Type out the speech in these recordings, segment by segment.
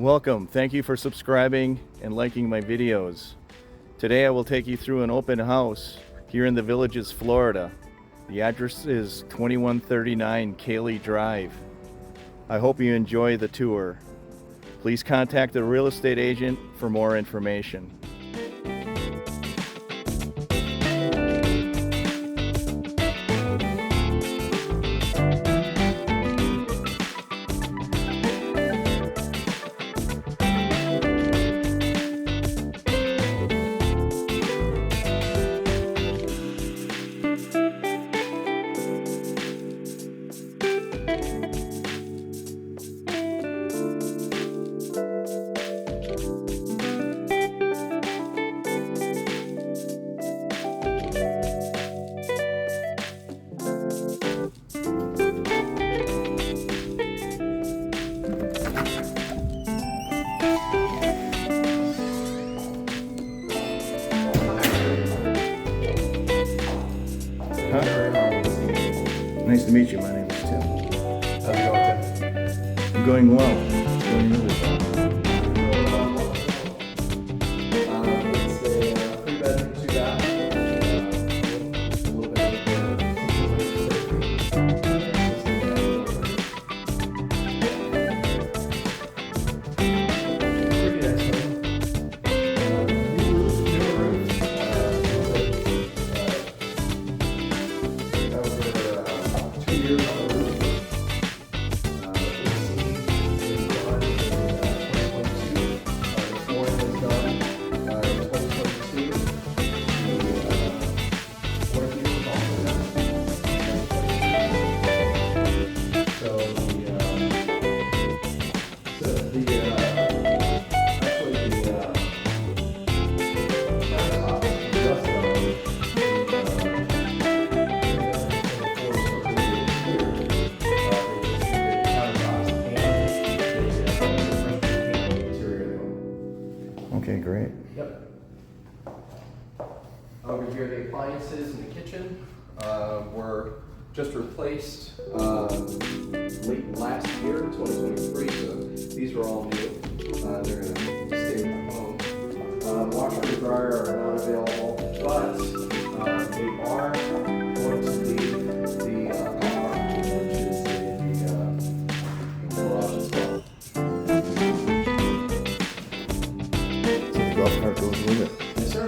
Welcome. Thank you for subscribing and liking my videos. Today I will take you through an open house here in the Villages, Florida. The address is 2139 Kaylee Drive. I hope you enjoy the tour. Please contact the real estate agent for more information. Nice to meet you. My name is Tim. How's it going, Tim? I'm going well. It's going really well. It's a 3-bedroom, 2-bath. A little bit pretty nice home. New roof. Over 2 years on the roof. Okay, great. Yep. Over here, the appliances in the kitchen were just replaced late last year, 2023. So these were all new. They're going to stay with the home. Washer and dryer are not available, but they are going to leave the car, which is the garage as well. So the golf cart goes with it. Yes, sir.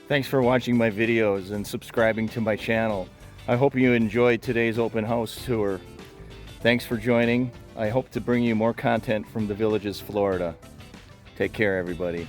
Thanks for watching my videos and subscribing to my channel. I hope you enjoyed today's open house tour. Thanks for joining. I hope to bring you more content from the Villages, Florida. Take care, everybody.